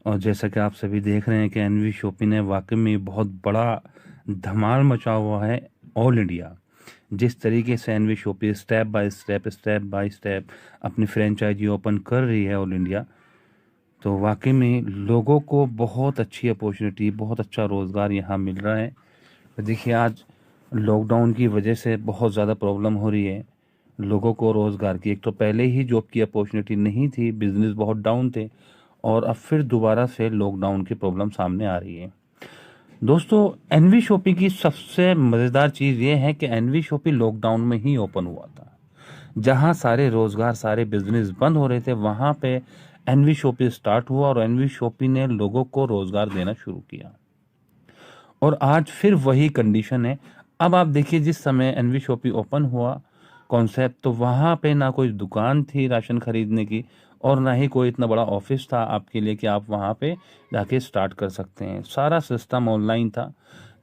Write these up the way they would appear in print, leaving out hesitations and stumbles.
और जैसा कि आप सभी देख रहे हैं कि एनवी शॉपी ने वाकई में बहुत बड़ा धमाल मचा हुआ है ऑल इंडिया। जिस तरीके से NV shoppy step by step अपनी फ्रेंचाइजी ओपन कर रही है ऑल इंडिया, तो वाकई में लोगों को बहुत अच्छी अपॉर्चुनिटी, बहुत अच्छा रोज़गार यहाँ मिल रहा है। तो देखिए, आज लॉकडाउन की वजह से बहुत ज़्यादा प्रॉब्लम हो रही है लोगों को रोज़गार की। एक तो पहले ही जॉब की अपॉर्चुनिटी नहीं थी, बिजनेस बहुत डाउन थे, और अब फिर दोबारा से लॉकडाउन की प्रॉब्लम सामने आ रही है। दोस्तों, एनवी शॉपी की सबसे मज़ेदार चीज़ ये है कि एनवी शॉपी लॉकडाउन में ही ओपन हुआ था। जहाँ सारे रोज़गार, सारे बिजनेस बंद हो रहे थे, वहाँ पे एनवी शॉपी स्टार्ट हुआ और एनवी शॉपी ने लोगों को रोज़गार देना शुरू किया। और आज फिर वही कंडीशन है। अब आप देखिए, जिस समय एनवी शॉपी ओपन हुआ कॉन्सेप्ट, तो वहाँ पे ना कोई दुकान थी राशन खरीदने की, और ना ही कोई इतना बड़ा ऑफिस था आपके लिए कि आप वहाँ पे जाके स्टार्ट कर सकते हैं। सारा सिस्टम ऑनलाइन था,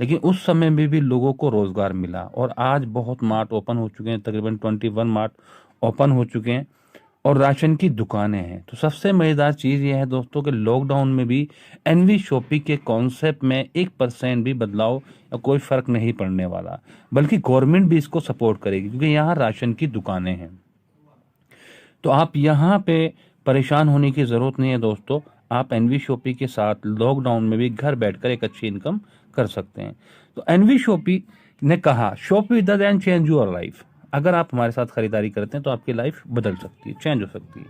लेकिन उस समय में भी लोगों को रोज़गार मिला। और आज बहुत मार्ट ओपन हो चुके हैं, तकरीबन 21 मार्ट ओपन हो चुके हैं और राशन की दुकानें हैं। तो सबसे मज़ेदार चीज़ यह है दोस्तों कि लॉकडाउन में भी एनवी शॉपी के कॉन्सेप्ट में 1% भी बदलाव या कोई फ़र्क नहीं पड़ने वाला, बल्कि गवर्नमेंट भी इसको सपोर्ट करेगी, क्योंकि यहाँ राशन की दुकानें हैं। तो आप यहाँ पे परेशान होने की ज़रूरत नहीं है दोस्तों। आप एनवी शॉपी के साथ लॉकडाउन में भी घर बैठकर एक अच्छी इनकम कर सकते हैं। तो एनवी शॉपी ने कहा, shop with us and change your life. अगर आप हमारे साथ खरीदारी करते हैं तो आपकी लाइफ बदल सकती है, चेंज हो सकती है।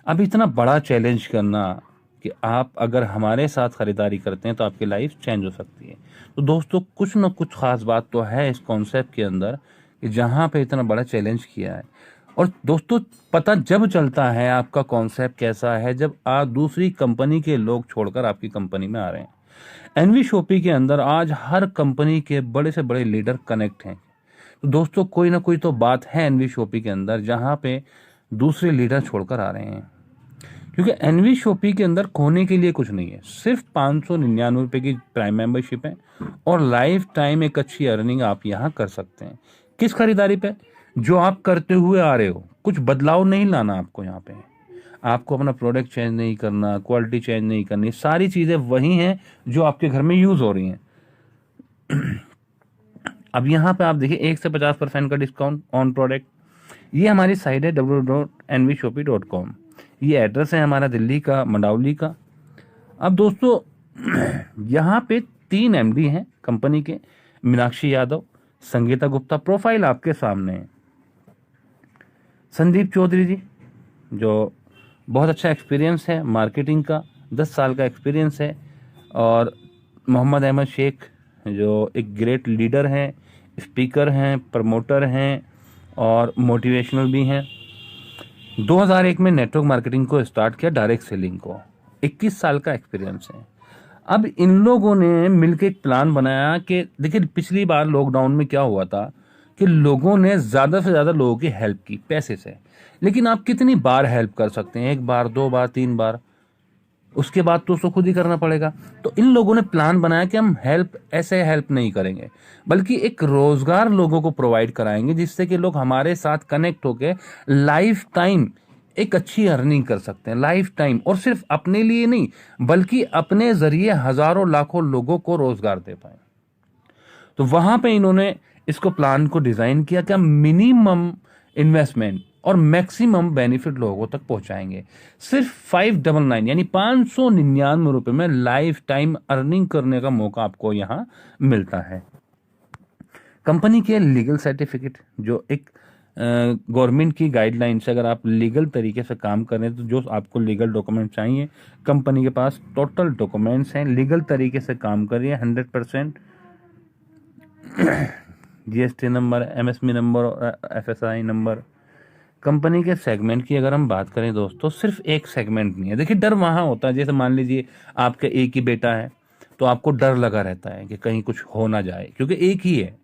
अब इतना बड़ा चैलेंज करना कि आप अगर हमारे साथ खरीदारी करते हैं तो आपकी लाइफ चेंज हो सकती है। तो दोस्तों, कुछ ना कुछ खास बात तो है इस कॉन्सेप्ट के अंदर कि जहाँ पे इतना बड़ा चैलेंज किया है। और दोस्तों, पता जब चलता है आपका कॉन्सेप्ट कैसा है, जब आप दूसरी कंपनी के लोग छोड़कर आपकी कंपनी में आ रहे हैं। एनवी शॉपी के अंदर आज हर कंपनी के बड़े से बड़े लीडर कनेक्ट हैं। तो दोस्तों, कोई ना कोई तो बात है एनवी शॉपी के अंदर जहाँ पे दूसरे लीडर छोड़कर आ रहे हैं। क्योंकि एनवी शॉपी के अंदर खोने के लिए कुछ नहीं है, सिर्फ 599 रुपये की प्राइम मेंबरशिप है और लाइफ टाइम एक अच्छी अर्निंग आप यहाँ कर सकते हैं। किस खरीदारी पे? जो आप करते हुए आ रहे हो, कुछ बदलाव नहीं लाना आपको यहाँ पे। आपको अपना प्रोडक्ट चेंज नहीं करना, क्वालिटी चेंज नहीं करनी, सारी चीज़ें वही हैं जो आपके घर में यूज़ हो रही हैं। अब यहाँ पे आप देखिए, 1 से 50% का डिस्काउंट ऑन प्रोडक्ट। ये हमारी साइट है www.nvshopee.com। ये एड्रेस है हमारा दिल्ली का, मंडावली का। अब दोस्तों, यहाँ पे 3 एमडी हैं कंपनी के, मीनाक्षी यादव, संगीता गुप्ता। प्रोफाइल आपके सामने है। संदीप चौधरी जी, जो बहुत अच्छा एक्सपीरियंस है मार्केटिंग का, 10 साल का एक्सपीरियंस है। और मोहम्मद अहमद शेख, जो एक ग्रेट लीडर हैं, स्पीकर हैं, प्रमोटर हैं और मोटिवेशनल भी हैं। 2001 में नेटवर्क मार्केटिंग को स्टार्ट किया, डायरेक्ट सेलिंग को। 21 साल का एक्सपीरियंस है। अब इन लोगों ने मिलकर एक प्लान बनाया कि देखिए, पिछली बार लॉकडाउन में क्या हुआ था कि लोगों ने ज़्यादा से ज़्यादा लोगों की हेल्प की पैसे से। लेकिन आप कितनी बार हेल्प कर सकते हैं? 1 बार, 2 बार, 3 बार। उसके बाद तो उसको खुद ही करना पड़ेगा। तो इन लोगों ने प्लान बनाया कि हम ऐसे हेल्प नहीं करेंगे, बल्कि एक रोजगार लोगों को प्रोवाइड कराएंगे, जिससे कि लोग हमारे साथ कनेक्ट होकर लाइफ टाइम एक अच्छी अर्निंग कर सकते हैं, लाइफ टाइम। और सिर्फ अपने लिए नहीं, बल्कि अपने जरिए हजारों लाखों लोगों को रोजगार दे पाए। तो वहां पे इन्होंने इसको प्लान को डिजाइन किया कि हम मिनिमम इन्वेस्टमेंट और मैक्सिमम बेनिफिट लोगों तक पहुंचाएंगे। सिर्फ 599 यानी 599 रुपए में लाइफ टाइम अर्निंग करने का मौका आपको यहां मिलता है। कंपनी के लीगल सर्टिफिकेट, जो एक गवर्नमेंट की गाइडलाइन से अगर आप लीगल तरीके से काम कर रहे हैं, तो जो आपको लीगल डॉक्यूमेंट चाहिए, कंपनी के पास टोटल डॉक्यूमेंट्स हैं, लीगल तरीके से काम कर रही है 100%। जीएसटी नंबर, एमएसएमई नंबर और एफएसआई नंबर। कंपनी के सेगमेंट की अगर हम बात करें दोस्तों, सिर्फ एक सेगमेंट नहीं है। देखिए, डर वहां होता है, जैसे मान लीजिए आपका एक ही बेटा है, तो आपको डर लगा रहता है कि कहीं कुछ हो ना जाए, क्योंकि एक ही है।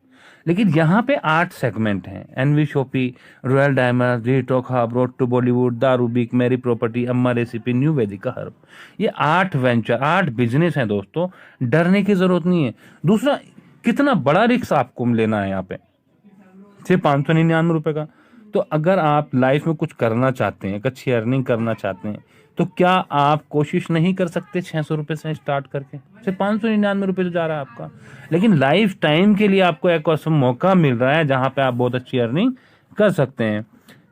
लेकिन यहाँ पे 8 सेगमेंट हैं। NV shoppy, royal diamond, retalk hub, road to Bollywood, दारूबिक, मेरी प्रॉपर्टी, अम्मा रेसिपी, न्यू वेदिका हर्ब। ये 8 वेंचर, 8 बिजनेस हैं दोस्तों। डरने की जरूरत नहीं है। दूसरा, कितना बड़ा रिस्क आपको लेना है यहाँ पे, सिर्फ 599 रुपए का। तो अगर आप लाइफ में कुछ करना चाहते हैं, एक अच्छी अर्निंग करना चाहते हैं, तो क्या आप कोशिश नहीं कर सकते 600 रुपये से स्टार्ट करके? सिर्फ 599 रुपये तो जा रहा है आपका, लेकिन लाइफ टाइम के लिए आपको एक और मौका मिल रहा है जहां पे आप बहुत अच्छी अर्निंग कर सकते हैं।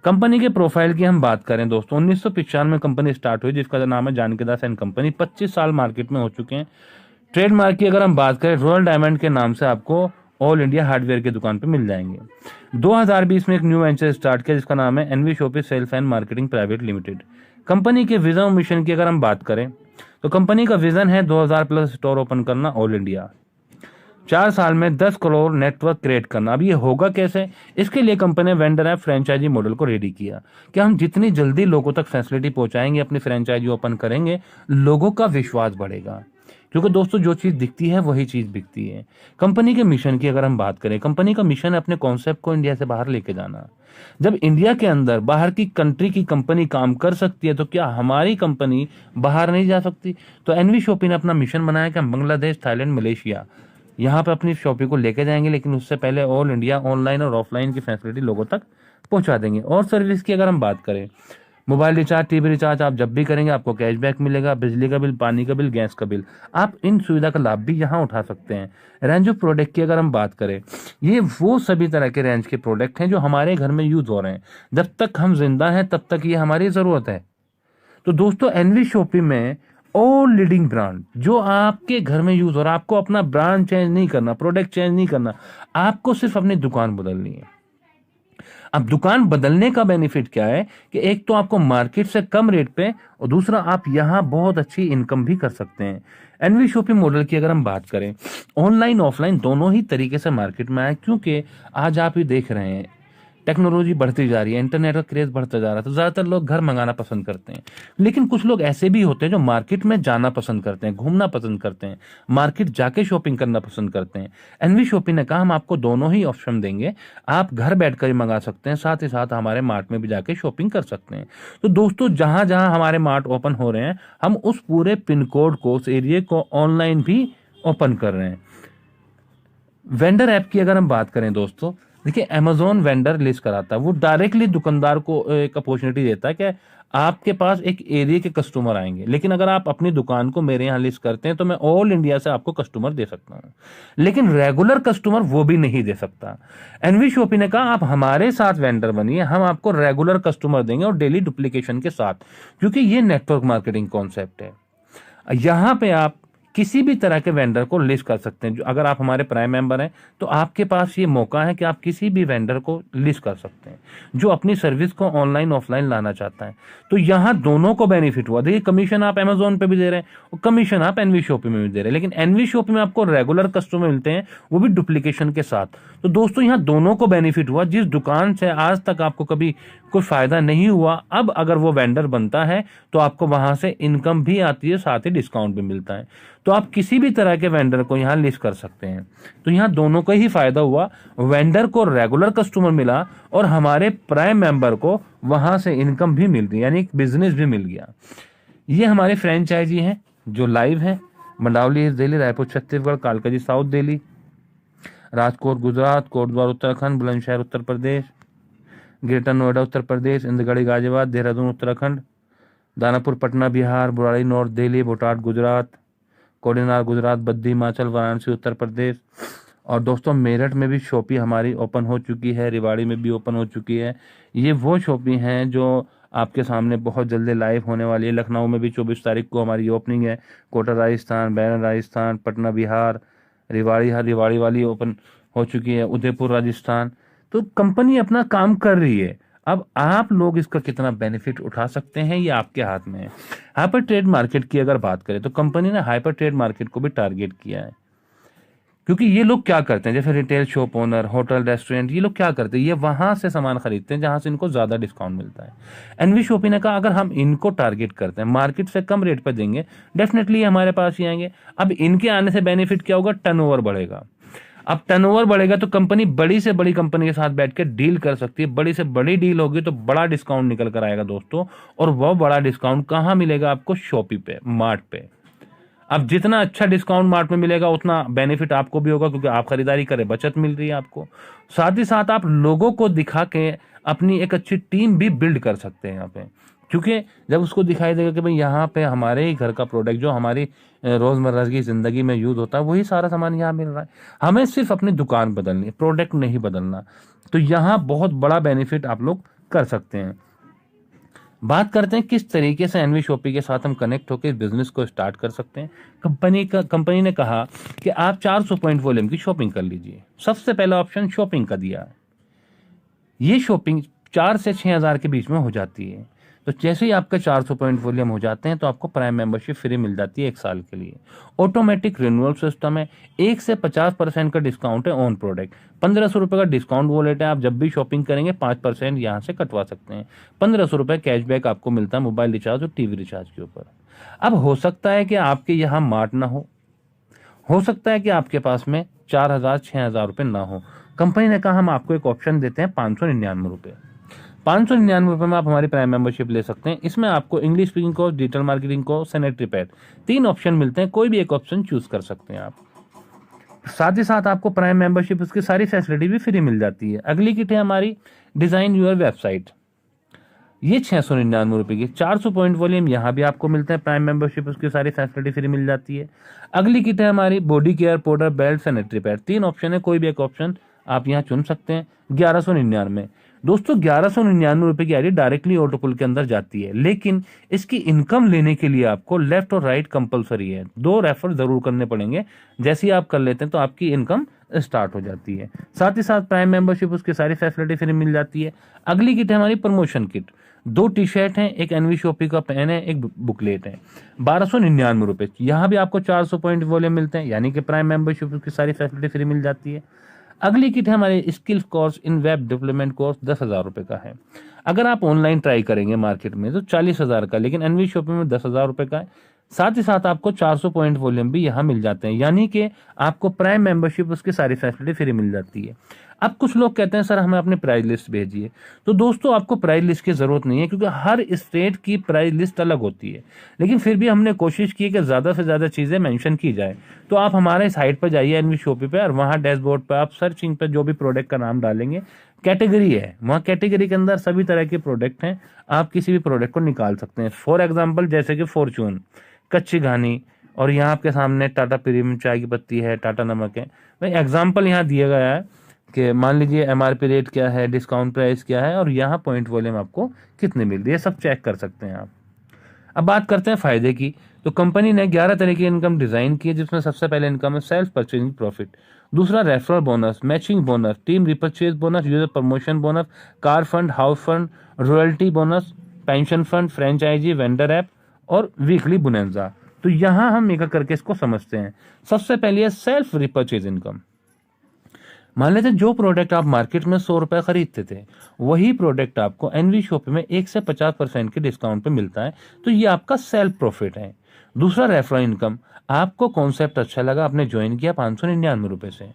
कंपनी के प्रोफाइल की हम बात करें दोस्तों, 1995 में कंपनी स्टार्ट हुई, जिसका नाम है जानकी दास एंड कंपनी। 25 साल मार्केट में हो चुके हैं। ट्रेडमार्क की अगर हम बात करें, रॉयल डायमंड के नाम से आपको ऑल इंडिया हार्डवेयर की दुकान पे मिल जाएंगे। 2020 में एक न्यू वेंचर स्टार्ट किया जिसका नाम है NV shoppy sales and marketing private limited. Company के विजन और मिशन की अगर हम बात करें तो कंपनी का विजन है 2000 प्लस स्टोर ओपन करना ऑल इंडिया, 4 साल में 10 करोड़ नेटवर्क क्रिएट करना। अब ये होगा कैसे? इसके लिए कंपनी ने वेंडर ऐप फ्रेंचाइजी मॉडल को रेडी किया कि हम जितनी जल्दी लोगों तक फैसिलिटी पहुंचाएंगे, अपनी फ्रेंचाइजी ओपन करेंगे, लोगों का विश्वास बढ़ेगा। क्योंकि दोस्तों जो चीज दिखती है वही चीज बिकती है। कंपनी के मिशन की अगर हम बात करें, कंपनी का मिशन है अपने कॉन्सेप्ट को इंडिया से बाहर लेके जाना। जब इंडिया के अंदर बाहर की कंट्री की कंपनी काम कर सकती है तो क्या हमारी कंपनी बाहर नहीं जा सकती? तो एनवी शॉपी ने अपना मिशन बनाया कि हम बांग्लादेश, थाईलैंड, मलेशिया यहाँ पे अपनी शॉपी को लेके जाएंगे, लेकिन उससे पहले ऑल इंडिया ऑनलाइन और ऑफलाइन की फैसिलिटी लोगों तक पहुंचा देंगे। और सर्विस की अगर हम बात करें, मोबाइल रिचार्ज, टीवी रिचार्ज आप जब भी करेंगे आपको कैशबैक मिलेगा, बिजली का बिल, पानी का बिल, गैस का बिल, आप इन सुविधा का लाभ भी यहाँ उठा सकते हैं। रेंज ऑफ प्रोडक्ट की अगर हम बात करें, ये वो सभी तरह के रेंज के प्रोडक्ट हैं जो हमारे घर में यूज हो रहे हैं। जब तक हम जिंदा हैं तब तक ये हमारी जरूरत है। तो दोस्तों एनवी शॉपी में ऑल लीडिंग ब्रांड जो आपके घर में यूज हो रहा है, आपको अपना ब्रांड चेंज नहीं करना, प्रोडक्ट चेंज नहीं करना, आपको सिर्फ अपनी दुकान बदलनी है। अब दुकान बदलने का बेनिफिट क्या है कि एक तो आपको मार्केट से कम रेट पे, और दूसरा आप यहां बहुत अच्छी इनकम भी कर सकते हैं। एनवी शॉपिंग मॉडल की अगर हम बात करें, ऑनलाइन ऑफलाइन दोनों ही तरीके से मार्केट में आए, क्योंकि आज आप ही देख रहे हैं टेक्नोलॉजी बढ़ती जा रही है, इंटरनेट का क्रेज बढ़ता जा रहा है, तो ज्यादातर लोग घर मंगाना पसंद करते हैं। लेकिन कुछ लोग ऐसे भी होते हैं जो मार्केट में जाना पसंद करते हैं, घूमना पसंद करते हैं, मार्केट जाके शॉपिंग करना पसंद करते हैं। एनवी शॉपिंग ने कहा हम आपको दोनों ही ऑप्शन देंगे, आप घर बैठकर ही मंगा सकते हैं, साथ ही साथ हमारे मार्ट में भी जाके शॉपिंग कर सकते हैं। तो दोस्तों जहां जहां हमारे मार्ट ओपन हो रहे हैं, हम उस पूरे पिन कोड को, उस एरिया को ऑनलाइन भी ओपन कर रहे हैं। वेंडर ऐप की अगर हम बात करें दोस्तों, देखिए अमेजोन वेंडर लिस्ट कराता है, वो डायरेक्टली दुकानदार को एक अपॉर्चुनिटी देता है कि आपके पास एक एरिया के कस्टमर आएंगे, लेकिन अगर आप अपनी दुकान को मेरे यहाँ लिस्ट करते हैं तो मैं ऑल इंडिया से आपको कस्टमर दे सकता हूँ, लेकिन रेगुलर कस्टमर वो भी नहीं दे सकता। एनवी शॉपी ने कहा आप हमारे साथ वेंडर बनिए, हम आपको रेगुलर कस्टमर देंगे और डेली डुप्लीकेशन के साथ, क्योंकि ये नेटवर्क मार्केटिंग कॉन्सेप्ट है। यहाँ पे आप किसी भी तरह के वेंडर को लिस्ट कर सकते हैं। अगर आप हमारे प्राइम मेंबर हैं तो आपके पास ये मौका है कि आप किसी भी वेंडर को लिस्ट कर सकते हैं जो अपनी सर्विस को ऑनलाइन ऑफलाइन लाना चाहता है। तो यहाँ दोनों को बेनिफिट हुआ। देखिए कमीशन आप अमेजोन पे भी दे रहे हैं और कमीशन आप एनवी शॉपी में भी दे रहे हैं, लेकिन एनवी शॉपी में आपको रेगुलर कस्टमर मिलते हैं, वो भी डुप्लीकेशन के साथ। तो दोस्तों यहाँ दोनों को बेनिफिट हुआ। जिस दुकान से आज तक आपको कभी कोई फायदा नहीं हुआ, अब अगर वो वेंडर बनता है तो आपको वहां से इनकम भी आती है, साथ ही डिस्काउंट भी मिलता है। तो आप किसी भी तरह के वेंडर को यहाँ लिस्ट कर सकते हैं। तो यहाँ दोनों का ही फायदा हुआ, वेंडर को रेगुलर कस्टमर मिला और हमारे प्राइम मेंबर को वहां से इनकम भी मिल रही, यानी बिजनेस भी मिल गया। ये हमारे फ्रेंचाइजी हैं जो लाइव हैं, Mandawali east Delhi, Raipur Chhattisgarh, Kalkaji south Delhi, Rajkot Gujarat, Kotdwar Uttarakhand, Bulandshahr Uttar Pradesh, greater Noida Uttar Pradesh, इंदगड़ी Ghaziabad, Dehradun Uttarakhand, Danapur Patna Bihar, Burari north Delhi, Botad Gujarat, Kodinar Gujarat, Baddi Himachal, Varanasi Uttar Pradesh. और दोस्तों मेरठ में भी शॉपी हमारी ओपन हो चुकी है, रेवाड़ी में भी ओपन हो चुकी है। ये वो शॉपी हैं जो आपके सामने बहुत जल्दी लाइव होने वाली है। लखनऊ में भी 24 तारीख को हमारी ओपनिंग है, कोटा राजस्थान, बैरन राजस्थान, पटना बिहार, रेवाड़ी वाली ओपन हो चुकी है, उदयपुर राजस्थान। तो कंपनी अपना काम कर रही है। अब आप लोग इसका कितना बेनिफिट उठा सकते हैं ये आपके हाथ में है। हाइपर ट्रेड मार्केट की अगर बात करें तो कंपनी ने हाइपर ट्रेड मार्केट को भी टारगेट किया है, क्योंकि ये लोग क्या करते हैं, जैसे retail shop owner, hotel, restaurant, ये लोग क्या करते हैं, ये वहां से सामान खरीदते हैं जहां से इनको ज्यादा डिस्काउंट मिलता है। एनवी शॉपी ने कहा अगर हम इनको टारगेट करते हैं, मार्केट से कम रेट पर देंगे, डेफिनेटली हमारे पास ही आएंगे। अब इनके आने से बेनिफिट क्या होगा, टर्नओवर बढ़ेगा। अब टर्नओवर बढ़ेगा तो कंपनी बड़ी से बड़ी कंपनी के साथ बैठ के डील कर सकती है। बड़ी से बड़ी डील होगी तो बड़ा डिस्काउंट निकल कर आएगा दोस्तों, और वह बड़ा डिस्काउंट कहां मिलेगा आपको, शॉपी पे, मार्ट पे। अब जितना अच्छा डिस्काउंट मार्ट में मिलेगा उतना बेनिफिट आपको भी होगा, क्योंकि आप खरीदारी करें, बचत मिल रही है आपको। साथ ही साथ आप लोगों को दिखा के अपनी एक अच्छी टीम भी बिल्ड कर सकते हैं यहाँ पे, क्योंकि जब उसको दिखाई देगा कि भाई यहाँ पे हमारे ही घर का प्रोडक्ट जो हमारी रोजमर्रा की जिंदगी में यूज होता है वही सारा सामान यहाँ मिल रहा है, हमें सिर्फ अपनी दुकान बदलनी है, प्रोडक्ट नहीं बदलना। तो यहाँ बहुत बड़ा बेनिफिट आप लोग कर सकते हैं। बात करते हैं किस तरीके से एनवी शॉपी के साथ हम कनेक्ट होकर इस बिजनेस को स्टार्ट कर सकते हैं। कंपनी ने कहा कि आप 400 पॉइंट वॉल्यूम की शॉपिंग कर लीजिए। सबसे पहला ऑप्शन शॉपिंग का दिया है। ये शॉपिंग 4 से 6 हज़ार के बीच में हो जाती है। तो जैसे ही आपका 400 पॉइंट वॉल्यूम हो जाते हैं तो आपको प्राइम मेंबरशिप फ्री मिल जाती है 1 साल के लिए। ऑटोमेटिक रिन्यूअल सिस्टम है। 1 से 50% का डिस्काउंट है ऑन प्रोडक्ट। 1500 रुपये का डिस्काउंट वॉलेट है। आप जब भी शॉपिंग करेंगे 5% यहाँ से कटवा सकते हैं। 1500 रुपये कैशबैक आपको मिलता है मोबाइल रिचार्ज और टीवी रिचार्ज के ऊपर। अब हो सकता है कि आपके यहाँ मार्ट ना हो सकता है कि आपके पास में 4000 6000 रुपये ना हो। कंपनी ने कहा हम आपको एक ऑप्शन देते हैं 599 रुपये। 599 रुपये में आप हमारी प्राइम मेंबरशिप ले सकते हैं। इसमें आपको English speaking course, digital marketing course, sanitary pad 3 option मिलते हैं। कोई भी एक ऑप्शन चूज कर सकते हैं आप। साथ ही साथ आपको प्राइम मेंबरशिप उसकी सारी फैसिलिटी भी फ्री मिल जाती है। अगली किट है हमारी डिजाइन यूर वेबसाइट। ये 699 रुपये की 400 पॉइंट वॉल्यूम यहाँ भी आपको मिलता है। प्राइम मेंबरशिप उसकी सारी फैसिलिटी फ्री मिल जाती है। अगली किट है हमारी body care, powder, belt, sanitary pad. 3 option है, कोई भी एक ऑप्शन आप यहाँ चुन सकते हैं। 1199 दोस्तों, 1199 रुपये की आईडी डायरेक्टली ऑटोपुल के अंदर जाती है, लेकिन इसकी इनकम लेने के लिए आपको लेफ्ट और राइट कंपलसरी है। 2 रेफर जरूर करने पड़ेंगे। जैसे ही आप कर लेते हैं तो आपकी इनकम स्टार्ट हो जाती है। साथ ही साथ प्राइम मेंबरशिप उसकी सारी फैसिलिटी फ्री मिल जाती है। अगली किट है हमारी प्रमोशन किट। 2 टी शर्ट हैं, एक एनवी शॉपी का पेन है, एक बुकलेट है। 1299 रुपये। यहाँ भी आपको 400 पॉइंट वॉल्यूम मिलते हैं, यानी कि प्राइम मेंबरशिप उसकी सारी फैसिलिटी फ्री मिल जाती है। अगली किट है हमारे skills course in web development course, 10,000 रुपये का है। अगर आप ऑनलाइन ट्राई करेंगे मार्केट में तो 40,000 का, लेकिन एनवी शॉपिंग में 10,000 रुपये का है। साथ ही साथ आपको 400 पॉइंट वॉल्यूम भी यहाँ मिल जाते हैं, यानी कि आपको प्राइम मेंबरशिप उसकी सारी फैसिलिटी फ्री मिल जाती है। अब कुछ लोग कहते हैं सर हमें अपनी प्राइस लिस्ट भेजिए। तो दोस्तों, आपको प्राइस लिस्ट की जरूरत नहीं है, क्योंकि हर स्टेट की प्राइस लिस्ट अलग होती है। लेकिन फिर भी हमने कोशिश की कि ज्यादा से ज्यादा चीजें मेंशन की जाए। तो आप हमारे साइट पर जाइए एनवी शॉपी पे, और वहाँ डैशबोर्ड पर आप सर्चिंग पे जो भी प्रोडक्ट का नाम डालेंगे, कैटेगरी है, वहाँ कैटेगरी के अंदर सभी तरह के प्रोडक्ट हैं। आप किसी भी प्रोडक्ट को निकाल सकते हैं। फॉर एग्जाम्पल जैसे कि फॉर्चून, कच्ची घानी, और यहाँ आपके सामने टाटा प्रीमियम चाय की पत्ती है, टाटा नमक है। भाई एग्जाम्पल यहाँ दिया गया है कि मान लीजिए एमआरपी रेट क्या है, डिस्काउंट प्राइस क्या है, और यहाँ पॉइंट वॉल्यूम आपको कितने मिल रही है, सब चेक कर सकते हैं आप। अब बात करते हैं फायदे की। तो कंपनी ने 11 तरह की इनकम डिजाइन की है, जिसमें सबसे पहले इनकम है सेल्फ परचेजिंग प्रॉफिट। दूसरा referral bonus, matching bonus, team repurchase bonus, user promotion bonus, car fund, house fund, royalty bonus, pension fund, franchisee, vendor app और वीकली बोनेंजा। तो यहां हम एक करके इसको समझते हैं। सबसे पहले है सेल्फ रिपर्चेज इनकम। मान लेते जो प्रोडक्ट आप मार्केट में 100 रुपए खरीदते थे, वही प्रोडक्ट आपको एनवी शॉप में 1 से 50% के डिस्काउंट पे मिलता है। तो ये आपका सेल्फ प्रॉफिट है। दूसरा रेफरल इनकम, आपको कॉन्सेप्ट अच्छा लगा, आपने ज्वाइन किया 599 रुपए से,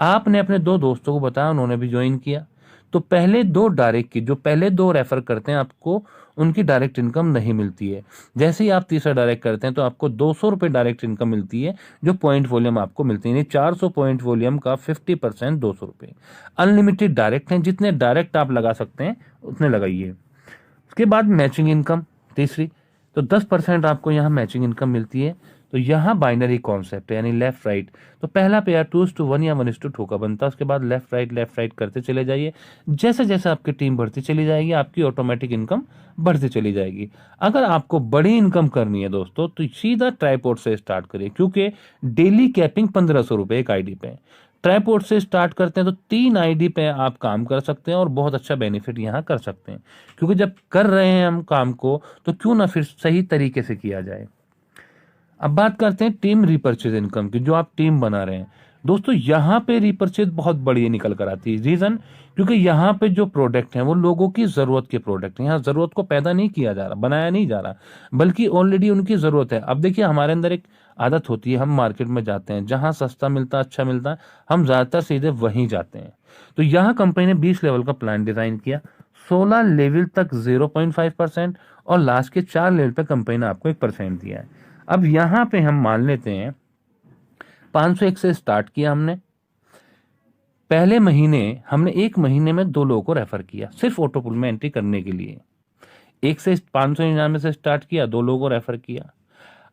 आपने अपने 2 दोस्तों को बताया, उन्होंने भी ज्वाइन किया। तो पहले 2 डायरेक्ट की, जो पहले 2 रेफर करते हैं आपको उनकी डायरेक्ट इनकम नहीं मिलती है। जैसे ही आप तीसरा डायरेक्ट करते हैं तो आपको 200 रुपये डायरेक्ट इनकम मिलती है, जो पॉइंट वॉल्यूम आपको मिलती है। 400 पॉइंट वॉल्यूम का 50% 200 रुपये। अनलिमिटेड डायरेक्ट हैं, जितने डायरेक्ट आप लगा सकते हैं उतने लगाइए। उसके बाद मैचिंग इनकम तीसरी, तो 10% आपको यहाँ मैचिंग इनकम मिलती है। तो यहाँ बाइनरी कॉन्सेप्ट है, यानी लेफ्ट राइट। तो पहला पेयर 2:1 या 1:2 का बनता है। उसके बाद लेफ्ट राइट करते चले जाइए। जैसे जैसे आपकी टीम बढ़ती चली जाएगी, आपकी ऑटोमेटिक इनकम बढ़ती चली जाएगी। अगर आपको बड़ी इनकम करनी है दोस्तों, तो सीधा ट्राइपॉड से स्टार्ट करिए, क्योंकि डेली कैपिंग 1500 रुपये एक आईडी पे। ट्राइपॉड से स्टार्ट करते हैं तो 3 आईडी पे आप काम कर सकते हैं और बहुत अच्छा बेनिफिट यहाँ कर सकते हैं। क्योंकि जब कर रहे हैं हम काम को, तो क्यों ना फिर सही तरीके से किया जाए। अब बात करते हैं टीम रिपर्चेज इनकम की, जो आप टीम बना रहे हैं। दोस्तों, यहाँ पे रिपर्चेज बहुत बढ़िया निकल कर आती है। रीजन, क्योंकि यहाँ पे जो प्रोडक्ट हैं वो लोगों की जरूरत के प्रोडक्ट हैं। यहाँ जरूरत को पैदा नहीं किया जा रहा, बनाया नहीं जा रहा, बल्कि ऑलरेडी उनकी जरूरत है। अब देखिए, हमारे अंदर एक आदत होती है, हम मार्केट में जाते हैं, जहां सस्ता मिलता है, अच्छा मिलता है, हम ज्यादातर सीधे वहीं जाते हैं। तो यहाँ कंपनी ने 20 लेवल का प्लान डिजाइन किया। 16 लेवल तक 0.5% और लास्ट के 4 लेवल पे कंपनी ने आपको 1% दिया है। अब यहाँ पे हम मान लेते हैं 501 से स्टार्ट किया हमने, पहले महीने हमने 1 महीने में 2 लोगों को रेफर किया सिर्फ ऑटोपुल में एंट्री करने के लिए। 599 से स्टार्ट किया, 2 लोगों को रेफर किया।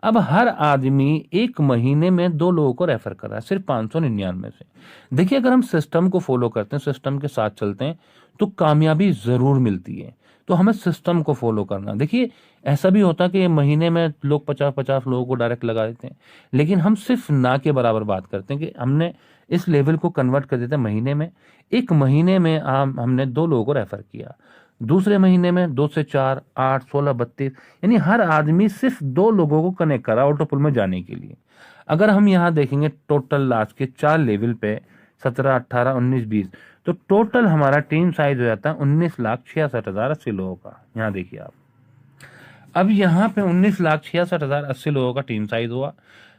अब हर आदमी 1 महीने में 2 लोगों को रेफर कर रहा है सिर्फ 599 से। देखिए, अगर हम सिस्टम को फॉलो करते हैं, सिस्टम के साथ चलते हैं, तो कामयाबी जरूर मिलती है। तो हमें सिस्टम को फॉलो करना। देखिए, ऐसा भी होता है कि महीने में लोग 50-50 लोगों को डायरेक्ट लगा देते हैं, लेकिन हम सिर्फ ना के बराबर बात करते हैं कि हमने इस लेवल को कन्वर्ट कर देते हैं महीने में। 1 महीने में हमने 2 लोगों को रेफर किया, दूसरे महीने में 2 से 4, 8, 16, 32, यानी हर आदमी सिर्फ 2 लोगों को कनेक्ट करा ऑटोपुल में जाने के लिए। अगर हम यहाँ देखेंगे टोटल लास्ट के 4 लेवल पे 17, 18, 19, 20, तो टोटल हमारा टीम साइज हो जाता है 19,66,080 लोगों का। यहाँ देखिए आप, अब यहाँ पे 19,66,080 लोगों का टीम साइज हुआ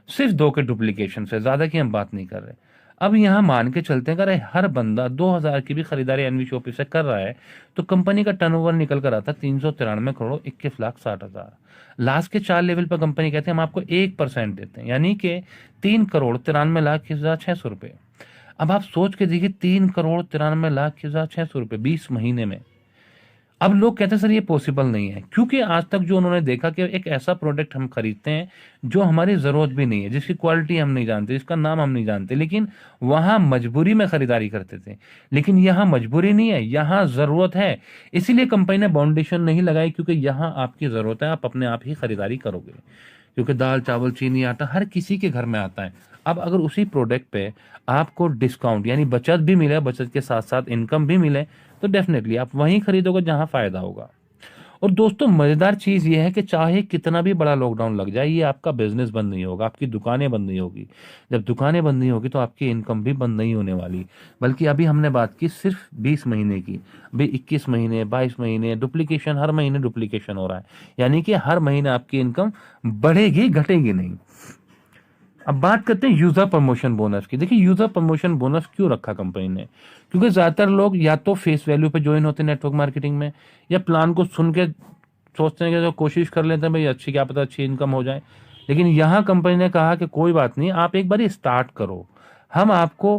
सिर्फ 2 के डुप्लीकेशन से, ज्यादा की हम बात नहीं कर रहे। अब यहाँ मान के चलते हैं, अगर हर बंदा 2,000 की भी खरीदारी एनवी शॉपी से कर रहा है, तो कंपनी का टर्नओवर निकल कर आता 393 करोड़ 21,60,000। लास्ट के 4 लेवल पर कंपनी कहते हैं हम आपको 1% देते हैं, यानी कि 3,93,06,000 रुपए। अब आप सोच के देखिए, 3,93,06,000 रुपए 20 महीने में। अब लोग कहते हैं सर ये पॉसिबल नहीं है, क्योंकि आज तक जो उन्होंने देखा कि एक ऐसा प्रोडक्ट हम खरीदते हैं जो हमारी जरूरत भी नहीं है, जिसकी क्वालिटी हम नहीं जानते, जिसका नाम हम नहीं जानते, लेकिन वहां मजबूरी में खरीदारी करते थे। लेकिन यहाँ मजबूरी नहीं है, यहाँ जरूरत है। इसीलिए कंपनी ने बाउंडेशन नहीं लगाई, क्योंकि यहाँ आपकी जरूरत है, आप अपने आप ही खरीदारी करोगे। क्योंकि दाल चावल चीनी आटा हर किसी के घर में आता है। अब अगर उसी प्रोडक्ट पे आपको डिस्काउंट यानी बचत भी मिले, बचत के साथ साथ इनकम भी मिले, तो डेफिनेटली आप वहीं खरीदोगे जहां फायदा होगा। और दोस्तों, मजेदार चीज ये है कि चाहे कितना भी बड़ा लॉकडाउन लग जाए, ये आपका बिजनेस बंद नहीं होगा, आपकी दुकानें बंद नहीं होगी। जब दुकानें बंद नहीं होगी तो आपकी इनकम भी बंद नहीं होने वाली। बल्कि अभी हमने बात की सिर्फ 20 महीने की, अभी 21 महीने, 22 महीने डुप्लीकेशन, हर महीने डुप्लीकेशन हो रहा है, यानी कि हर महीने आपकी इनकम बढ़ेगी, घटेगी नहीं। अब बात करते हैं यूजर प्रमोशन बोनस की। देखिए, यूजर प्रमोशन बोनस क्यों रखा कंपनी ने? क्योंकि ज्यादातर लोग या तो फेस वैल्यू पे ज्वाइन होते हैं नेटवर्क मार्केटिंग में, या प्लान को सुन के सोचते हैं कि तो कोशिश कर लेते हैं भाई अच्छी, क्या पता अच्छी इनकम हो जाए। लेकिन यहाँ कंपनी ने कहा कि कोई बात नहीं, आप एक बार स्टार्ट करो, हम आपको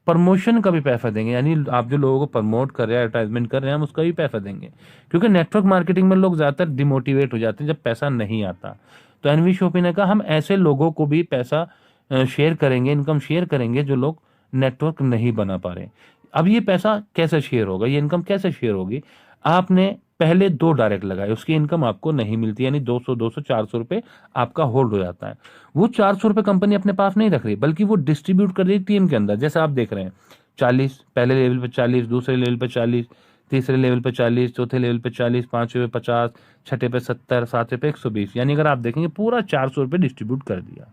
प्रमोशन का भी पैसा देंगे, यानी आप जो लोगों को प्रमोट कर रहे हैं, एडवर्टाइजमेंट कर रहे हैं, हम उसका भी पैसा देंगे। क्योंकि नेटवर्क मार्केटिंग में लोग ज्यादातर डिमोटिवेट हो जाते हैं जब पैसा नहीं आता। तो एनवी शॉपी ने कहा हम ऐसे लोगों को भी पैसा शेयर करेंगे, इनकम शेयर करेंगे जो लोग नेटवर्क नहीं बना पा रहे। अब ये पैसा कैसे शेयर होगा, ये इनकम कैसे शेयर होगी? आपने पहले 2 डायरेक्ट लगाए, उसकी इनकम आपको नहीं मिलती, यानी 200 400 रुपए आपका होल्ड हो जाता है। वो 400 रुपए कंपनी अपने पास नहीं रख रही, बल्कि वो डिस्ट्रीब्यूट कर रही है टीम के अंदर। जैसे आप देख रहे हैं 40, पहले लेवल पे 40, दूसरे लेवल पे 40, तीसरे लेवल पे 40, चौथे लेवल पे 40, पांचवे पे 50, छठे पे 70, सातवें पे 120, यानी अगर आप देखेंगे पूरा 400 रुपए डिस्ट्रीब्यूट कर दिया।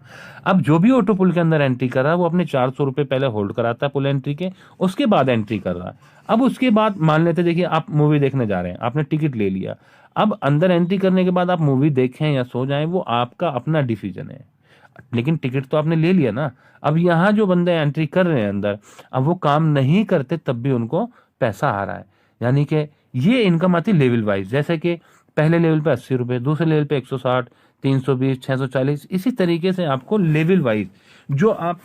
अब जो भी ऑटो पुल के अंदर एंट्री कर रहा है, वो अपने 400 रुपए पहले होल्ड कराता है पुल एंट्री के, उसके बाद एंट्री कर रहा है। अब उसके बाद मान लेते, देखिए आप मूवी देखने जा रहे हैं, आपने टिकट ले लिया, अब अंदर एंट्री करने के बाद आप मूवी देखें या सो जाएं, वो आपका अपना डिसीजन है, लेकिन टिकट तो आपने ले लिया ना। अब यहाँ जो बंदे एंट्री कर रहे हैं अंदर, अब वो काम नहीं करते तब भी उनको पैसा आ रहा है, यानी कि ये इनकम आती है लेवल वाइज। जैसे कि पहले लेवल पे 80 रुपए, दूसरे लेवल पे 160, 320, 640, इसी तरीके से आपको लेवल वाइज जो आप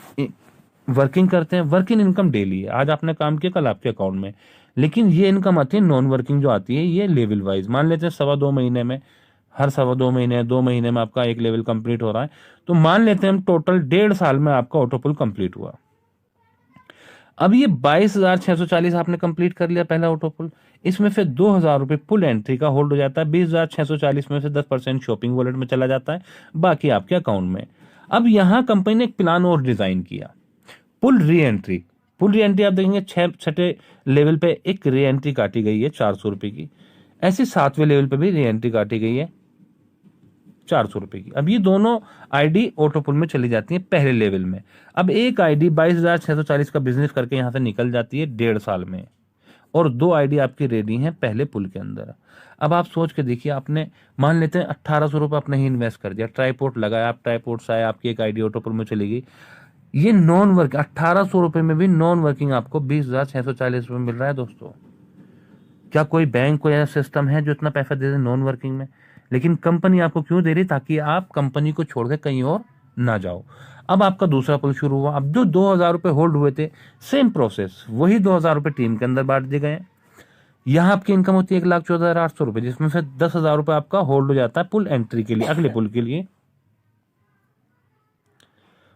वर्किंग करते हैं, वर्किंग इनकम डेली है, आज आपने काम किया कल आपके अकाउंट में। लेकिन ये इनकम आती है नॉन वर्किंग जो आती है, ये लेवल वाइज। मान लेते हैं 2.25 महीने में, हर 2.25 महीने 2 महीने में आपका एक लेवल कंप्लीट हो रहा है, तो मान लेते हैं हम टोटल 1.5 साल में आपका ऑटोपुल कंप्लीट हुआ। अब ये 22,640 आपने कंप्लीट कर लिया पहला ऑटोपुल, इसमें फिर 2,000 रुपए पुल एंट्री का होल्ड हो जाता है, 20,640 में से 10% शॉपिंग वॉलेट में चला जाता है, बाकी आपके अकाउंट में। अब यहां कंपनी ने एक प्लान और डिजाइन किया, पुल री एंट्री। पुल री एंट्री आप देखेंगे छठे लेवल पे एक री एंट्री काटी गई है 400 रुपए की, ऐसे 7वें लेवल पे भी री एंट्री काटी गई है 400 रुपए की। अब ये दोनों आईडी ऑटोपुल में चली जाती है पहले लेवल में। अब एक आईडी 22,640 का बिजनेस करके यहां से निकल जाती है 1.5 साल में, और 2 आईडी आपकी रेडी हैं पहले पुल के अंदर। अब आप सोच के देखिए, आपने मान लेते हैं 1,800 रुपए आपने ही इन्वेस्ट कर दिया, ट्राईपोर्ट लगाया, आप ट्राईपोर्ट से आए, आपकी एक आईडी ऑटोपुल में चली गई। ये नॉन वर्क 1,800 रुपए में भी नॉन वर्किंग आपको 20,640 रुपए मिल रहा है। दोस्तों, क्या कोई बैंक, कोई ऐसा सिस्टम है जो इतना पैसा दे दे नॉन वर्किंग में? लेकिन कंपनी आपको क्यों दे रही, ताकि आप कंपनी को छोड़ के कहीं और ना जाओ। अब आपका दूसरा पुल शुरू हुआ। अब जो 2,000 रुपये होल्ड हुए थे, सेम प्रोसेस, वही 2,000 रुपये टीम के अंदर बांट दिए गए। यहाँ आपकी इनकम होती है 1,14,800 रुपये, जिसमें से 10,000 रुपये आपका होल्ड हो जाता है पुल एंट्री के लिए, अगले पुल के लिए,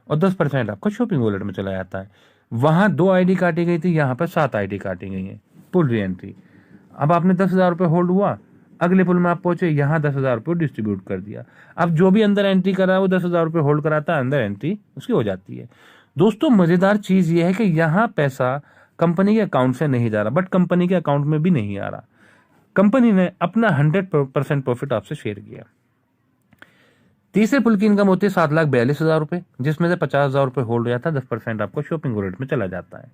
और 10% आपका शॉपिंग वॉलेट में चला जाता है। वहां 2 आईडी काटी गई थी, यहाँ पर 7 आईडी काटी गई है पुल री एंट्री। अब आपने 10,000 रुपये होल्ड हुआ, अगले पुल में आप पहुंचे, यहाँ 10,000 रुपये डिस्ट्रीब्यूट कर दिया। अब जो भी अंदर एंट्री कर रहा है वो 10,000 रुपये होल्ड कराता है, अंदर एंट्री उसकी हो जाती है। दोस्तों मजेदार चीज ये है कि यहाँ पैसा कंपनी के अकाउंट से नहीं जा रहा, बट कंपनी के अकाउंट में भी नहीं आ रहा। कंपनी ने अपना 100% प्रॉफिट आपसे शेयर किया। तीसरे पुल की इनकम होती है 7,42,000 रुपये, जिसमें से 50,000 रुपये होल्ड हो जाता है, 10% आपको शॉपिंग वॉलेट में चला जाता है।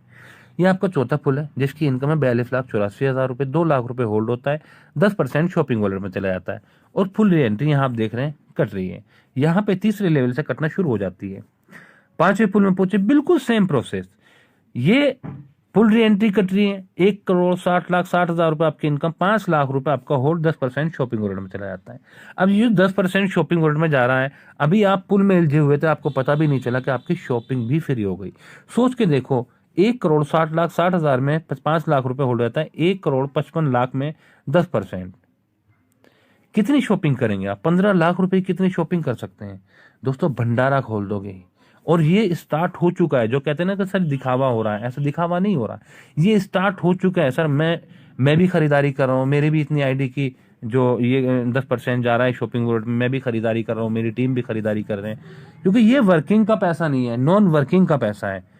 यह आपका चौथा पुल है, जिसकी इनकम है 42,84,000 रुपये, 2,00,000 रुपये होल्ड होता है, 10% शॉपिंग वॉलेट में चला जाता है, और फुल री एंट्री यहाँ आप देख रहे हैं कट रही है। यहाँ पे तीसरे लेवल से कटना शुरू हो जाती है। पांचवें पुल में पहुंचे, बिल्कुल सेम प्रोसेस, ये फुल री एंट्री कट रही है, 1,60,60,60,000 रुपये आपकी इनकम, 5,00,000 रुपये आपका होल्ड, 10% शॉपिंग वॉलेट में चला जाता है। अब ये 10% शॉपिंग वॉलेट में जा रहा है, अभी आप पुल में उलझे हुए थे, आपको पता भी नहीं चला कि आपकी शॉपिंग भी फ्री हो गई। सोच के देखो, 1,60,60,60,000 में 5,00,000 रुपये होल्ड रहता है, 1,55,00,000 में 10%, कितनी शॉपिंग करेंगे आप? 15,00,000 रुपए की कितनी शॉपिंग कर सकते हैं दोस्तों? भंडारा खोल दोगे। और ये स्टार्ट हो चुका है। जो कहते हैं ना कि सर दिखावा हो रहा है, ऐसा दिखावा नहीं हो रहा, ये स्टार्ट हो चुका है। सर मैं भी खरीदारी कर रहा हूँ, मेरी भी इतनी आईडी की जो ये 10% जा रहा है शॉपिंग वॉलेट में, मैं भी खरीदारी कर रहा हूँ, मेरी टीम भी खरीदारी कर रहे हैं, क्योंकि ये वर्किंग का पैसा नहीं है, नॉन वर्किंग का पैसा है।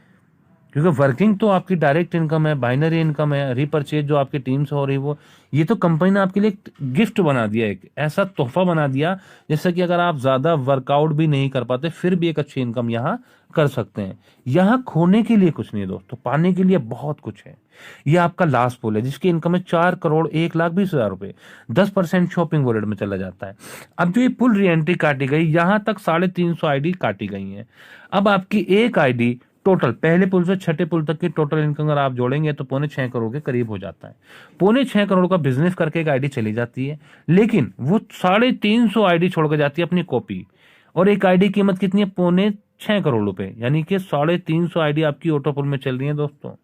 क्योंकि वर्किंग तो आपकी डायरेक्ट इनकम है, बाइनरी इनकम है, रिपर्चेज जो आपकी टीम से हो रही है वो, ये तो कंपनी ने आपके लिए एक गिफ्ट बना दिया, एक ऐसा तोहफा बना दिया, जैसे कि अगर आप ज्यादा वर्कआउट भी नहीं कर पाते फिर भी एक अच्छी इनकम यहाँ कर सकते हैं। यहाँ खोने के लिए कुछ नहीं है दोस्तों, पाने के लिए बहुत कुछ है। ये आपका लास्ट पुल है, जिसकी इनकम है 4,01,20,000 रुपए, 10% शॉपिंग वॉलेट में चला जाता है। अब जो ये पुल री एंट्री काटी गई, यहां तक 350 आईडी काटी गई है। अब आपकी एक आईडी टोटल पहले पुल से छठे पुल तक की टोटल इनकम अगर आप जोड़ेंगे तो 6.25 करोड़ के करीब हो जाता है। 6.25 करोड़ का बिजनेस करके एक आईडी चली जाती है, लेकिन वो 350 आईडी छोड़ के जाती है अपनी कॉपी, और एक आईडी की कीमत कितनी है? 6.25 करोड़ रुपए, यानी कि 350 आईडी आपकी ऑटो पुल में चल रही है दोस्तों।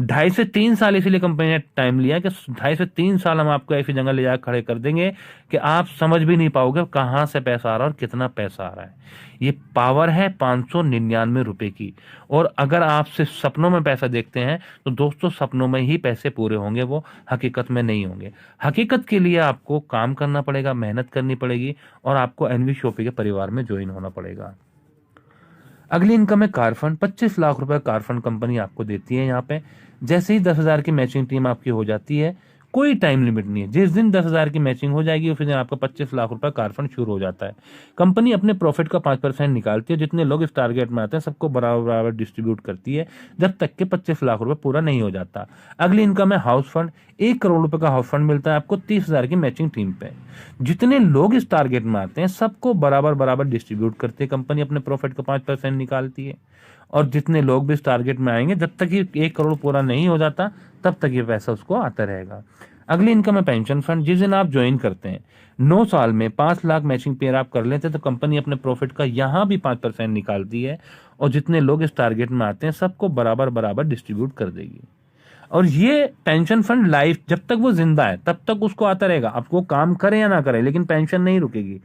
2.5 से 3 साल इसीलिए कंपनी ने टाइम लिया कि 2.5 से 3 साल हम आपको ऐसी जगह ले जाकर खड़े कर देंगे कि आप समझ भी नहीं पाओगे कहां से पैसा आ रहा है और कितना पैसा आ रहा है। ये पावर है 599 रुपए की। और अगर आप सिर्फ सपनों में पैसा देखते हैं तो दोस्तों सपनों में ही पैसे पूरे होंगे, वो हकीकत में नहीं होंगे। हकीकत के लिए आपको काम करना पड़ेगा, मेहनत करनी पड़ेगी, और आपको एनवी शॉपी के परिवार में ज्वाइन होना पड़ेगा। अगली इनकम है कार फंड। 25 लाख रुपए कार फंड कंपनी आपको देती है। यहाँ पे जैसे ही 10,000 की मैचिंग टीम आपकी हो जाती है, कोई टाइम लिमिट नहीं है, जिस दिन 10,000 की मैचिंग हो जाएगी उस दिन आपका 25 लाख रुपए कार फंड शुरू हो जाता है। कंपनी अपने प्रॉफिट का 5% निकालती है, जितने लोग इस टारगेट में आते हैं सबको बराबर बराबर डिस्ट्रीब्यूट करती है, जब तक के 25 लाख रुपए पूरा नहीं हो जाता। अगली इनकम है हाउस फंड। 1 करोड़ रुपए का हाउस फंड मिलता है आपको 30,000 की मैचिंग टीम पे। जितने लोग इस टारगेट में आते हैं सबको बराबर बराबर डिस्ट्रीब्यूट करती है कंपनी, अपने प्रॉफिट का 5% निकालती है, और जितने लोग भी इस टारगेट में आएंगे जब तक ये 1 करोड़ पूरा नहीं हो जाता तब तक ये पैसा उसको आता रहेगा। अगली इनकम है पेंशन फंड। जिस दिन आप ज्वाइन करते हैं, 9 साल में 5 लाख मैचिंग पेयर आप कर लेते हैं तो कंपनी अपने प्रॉफिट का यहां भी 5% निकालती है, और जितने लोग इस टारगेट में आते हैं सबको बराबर बराबर डिस्ट्रीब्यूट कर देगी। और ये पेंशन फंड लाइफ जब तक वो जिंदा है तब तक उसको आता रहेगा, आपको काम करे या ना करे, लेकिन पेंशन नहीं रुकेगी।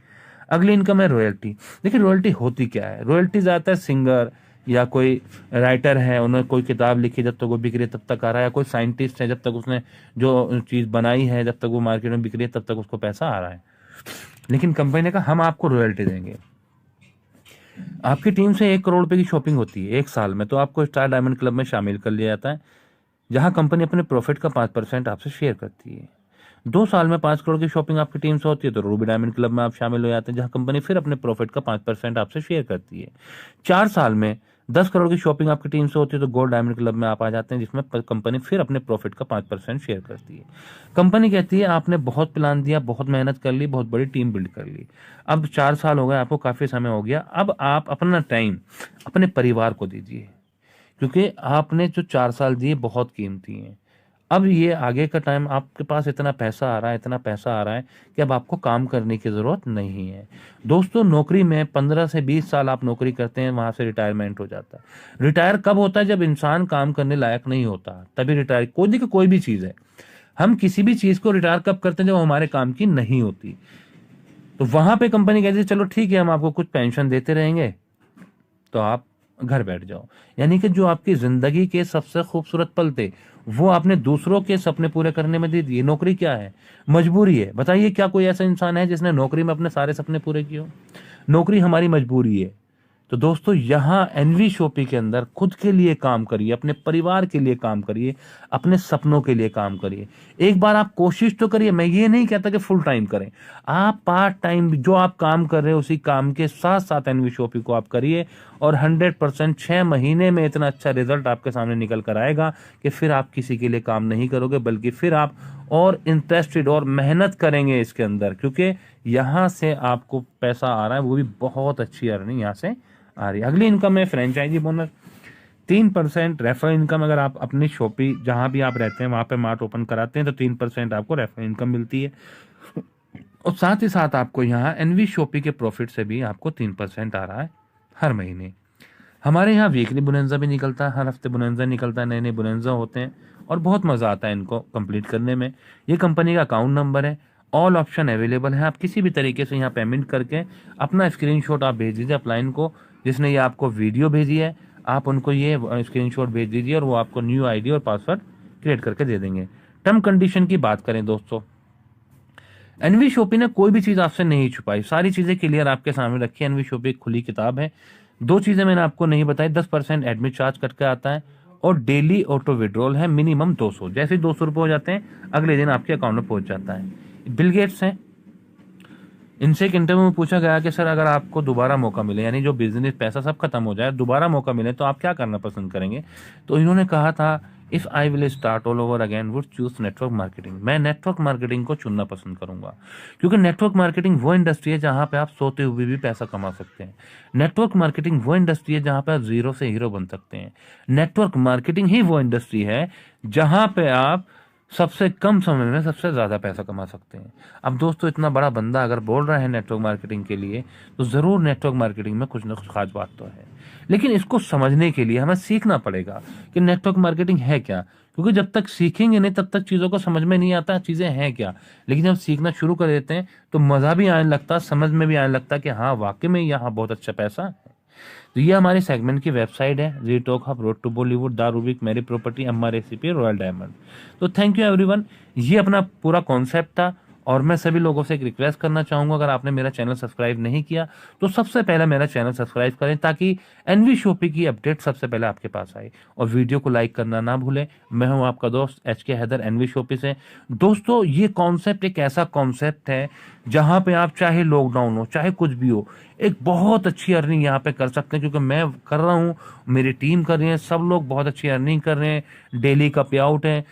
अगली इनकम है रॉयल्टी। देखिए रॉयल्टी होती क्या है? रॉयल्टी जाता है सिंगर या कोई राइटर है, उन्होंने कोई किताब लिखी, जब तक वो बिक रही है तब तक आ रहा है, या कोई साइंटिस्ट है, जब तक उसने जो चीज बनाई है जब तक वो मार्केट में बिक रही है तब तक उसको पैसा आ रहा है। लेकिन कंपनी ने कहा हम आपको रॉयल्टी देंगे। आपकी टीम से 1 करोड़ रुपए की शॉपिंग होती है 1 साल में, तो आपको स्टार डायमंड क्लब में शामिल कर लिया जाता है, जहां कंपनी अपने प्रॉफिट का 5% आपसे शेयर करती है। 2 साल में 5 करोड़ की शॉपिंग आपकी टीम से होती है तो रूबी डायमंड क्लब में आप शामिल हो जाते हैं, जहां कंपनी फिर अपने प्रॉफिट का 5% आपसे शेयर करती है। 4 साल में 10 करोड़ की शॉपिंग आपकी टीम से होती है तो गोल्ड डायमंड क्लब में आप आ जाते हैं, जिसमें कंपनी फिर अपने प्रॉफिट का 5% शेयर करती है। कंपनी कहती है आपने बहुत प्लान दिया, बहुत मेहनत कर ली, बहुत बड़ी टीम बिल्ड कर ली, अब 4 साल हो गए, आपको काफी समय हो गया, अब आप अपना टाइम अपने परिवार को दीजिए, क्योंकि आपने जो 4 साल दिए बहुत कीमती हैं। अब ये आगे का टाइम आपके पास इतना पैसा आ रहा है, इतना पैसा आ रहा है कि अब आपको काम करने की ज़रूरत नहीं है। दोस्तों, नौकरी में 15 से 20 साल आप नौकरी करते हैं, वहाँ से रिटायरमेंट हो जाता है। रिटायर कब होता है? जब इंसान काम करने लायक नहीं होता, तभी रिटायर। कोई भी चीज़ है, हम किसी भी चीज़ को रिटायर कब करते हैं? जब हमारे काम की नहीं होती। तो वहाँ पे कंपनी कहती है चलो ठीक है, हम आपको कुछ पेंशन देते रहेंगे, तो आप घर बैठ जाओ। यानी कि जो आपकी जिंदगी के सबसे खूबसूरत पल थे, वो आपने दूसरों के सपने पूरे करने में दे दिए। नौकरी क्या है? मजबूरी है। बताइए, क्या कोई ऐसा इंसान है जिसने नौकरी में अपने सारे सपने पूरे किए हो? नौकरी हमारी मजबूरी है। तो दोस्तों, यहाँ एनवी शॉपी के अंदर खुद के लिए काम करिए, अपने परिवार के लिए काम करिए, अपने सपनों के लिए काम करिए। एक बार आप कोशिश तो करिए। मैं ये नहीं कहता कि फुल टाइम करें, आप पार्ट टाइम जो आप काम कर रहे हो उसी काम के साथ साथ एनवी शॉपी को आप करिए, और 100% 6 महीने में इतना अच्छा रिजल्ट आपके सामने निकल कर आएगा कि फिर आप किसी के लिए काम नहीं करोगे, बल्कि फिर आप और इंटरेस्टेड और मेहनत करेंगे इसके अंदर, क्योंकि यहाँ से आपको पैसा आ रहा है, वो भी बहुत अच्छी अर्निंग यहाँ से आ रही है। अगली इनकम है फ्रेंचाइजी बोनस। 3% referral income. अगर आप अपनी शॉपी जहां भी आप रहते हैं वहां पे मार्ट ओपन कराते हैं तो 3% आपको रेफरल इनकम मिलती है। और साथ ही साथ आपको यहाँ एनवी शॉपी के प्रॉफिट से भी आपको 3% आ रहा है हर महीने। हमारे यहाँ वीकली बोनंजा भी निकलता है, हर हफ्ते बोनंजा निकलता है, नए नए बोनंजा होते हैं और बहुत मज़ा आता है इनको कंप्लीट करने में। ये कंपनी का अकाउंट नंबर है, ऑल ऑप्शन अवेलेबल है। आप किसी भी तरीके से यहाँ पेमेंट करके अपना स्क्रीनशॉट आप भेज दीजिए अपलाइन को, जिसने ये आपको वीडियो भेजी है, आप उनको ये स्क्रीनशॉट भेज दीजिए और वो आपको न्यू आईडी और पासवर्ड क्रिएट करके दे देंगे। टर्म कंडीशन की बात करें दोस्तों, एनवी शॉपी ने कोई भी चीज आपसे नहीं छुपाई, सारी चीजें क्लियर आपके सामने रखी है। एनवी शॉपी एक खुली किताब है। 2 चीजें मैंने आपको नहीं बताई, 10% एडमिट चार्ज कट के आता है और डेली ऑटो विड्रॉल है, मिनिमम 200। जैसे ही 200 रुपये हो जाते हैं अगले दिन आपके अकाउंट में पहुंच जाता है। बिल गेट्स हैं, इनसे एक इंटरव्यू में पूछा गया कि सर अगर आपको दोबारा मौका मिले, यानी जो बिजनेस पैसा सब खत्म हो जाए, दोबारा मौका मिले तो आप क्या करना पसंद करेंगे? तो इन्होंने कहा था, if I will start all over again would choose network marketing. मैं नेटवर्क मार्केटिंग को चुनना पसंद करूंगा, क्योंकि नेटवर्क मार्केटिंग वो इंडस्ट्री है जहां पे आप सोते हुए भी पैसा कमा सकते हैं। नेटवर्क मार्केटिंग वो इंडस्ट्री है जहां पे आप जीरो से हीरो बन सकते हैं। नेटवर्क मार्केटिंग ही वो इंडस्ट्री है जहां पे आप सबसे कम समय में सबसे ज़्यादा पैसा कमा सकते हैं। अब दोस्तों, इतना बड़ा बंदा अगर बोल रहा है नेटवर्क मार्केटिंग के लिए, तो ज़रूर नेटवर्क मार्केटिंग में कुछ ना कुछ खास बात तो है। लेकिन इसको समझने के लिए हमें सीखना पड़ेगा कि नेटवर्क मार्केटिंग है क्या, क्योंकि जब तक सीखेंगे नहीं तब तक चीज़ों को समझ में नहीं आता चीज़ें हैं क्या। लेकिन जब सीखना शुरू कर देते हैं तो मज़ा भी आने लगता, समझ में भी आने लगता कि हाँ वाकई में यहाँ बहुत अच्छा पैसा है। तो ये हमारे सेगमेंट की वेबसाइट है, G talk hub, road to Bollywood, the Rubik, Meri property, Amma recipe, royal diamond. तो थैंक यू एवरीवन। ये अपना पूरा कॉन्सेप्ट था और मैं सभी लोगों से एक रिक्वेस्ट करना चाहूंगा, अगर आपने मेरा चैनल सब्सक्राइब नहीं किया तो सबसे पहले मेरा चैनल सब्सक्राइब करें, ताकि एनवी शॉपी की अपडेट सबसे पहले आपके पास आए। और वीडियो को लाइक करना ना भूलें। मैं हूं आपका दोस्त HK हैदर, एनवी शॉपी से। दोस्तों, ये कॉन्सेप्ट एक ऐसा कॉन्सेप्ट है जहां पे आप चाहे लॉकडाउन हो चाहे कुछ भी हो, एक बहुत अच्छी अर्निंग यहाँ पे कर सकते हैं, क्योंकि मैं कर रहा हूँ, मेरी टीम कर रही है, सब लोग बहुत अच्छी अर्निंग कर रहे हैं, डेली का पे आउट है।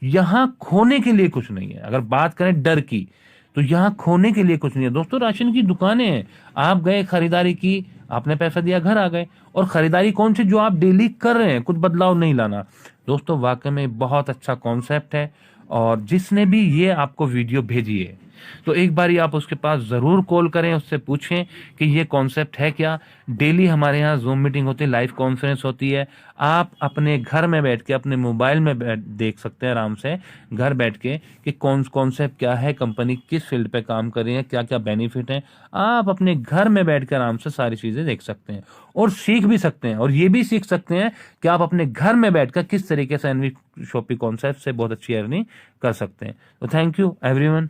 यहाँ खोने के लिए कुछ नहीं है। अगर बात करें डर की, तो यहाँ खोने के लिए कुछ नहीं है दोस्तों। राशन की दुकानें हैं, आप गए, खरीदारी की, आपने पैसा दिया, घर आ गए। और खरीदारी कौन सी? जो आप डेली कर रहे हैं, कुछ बदलाव नहीं लाना। दोस्तों, वाकई में बहुत अच्छा कॉन्सेप्ट है, और जिसने भी ये आपको वीडियो भेजी है तो एक बार आप उसके पास ज़रूर कॉल करें, उससे पूछें कि ये कॉन्सेप्ट है क्या। डेली हमारे यहाँ जूम मीटिंग होती है, लाइव कॉन्फ्रेंस होती है। आप अपने घर में बैठ के, अपने मोबाइल में देख सकते हैं आराम से घर बैठ के कि कौन कॉन्सेप्ट क्या है, कंपनी किस फील्ड पे काम कर रही है, क्या क्या बेनिफिट है। आप अपने घर में बैठ कर आराम से सारी चीज़ें देख सकते हैं और सीख भी सकते हैं। और ये भी सीख सकते हैं कि आप अपने घर में बैठकर किस तरीके से एनवी शॉपी कॉन्सेप्ट से बहुत अच्छी अर्निंग कर सकते हैं। तो थैंक यू एवरीवन।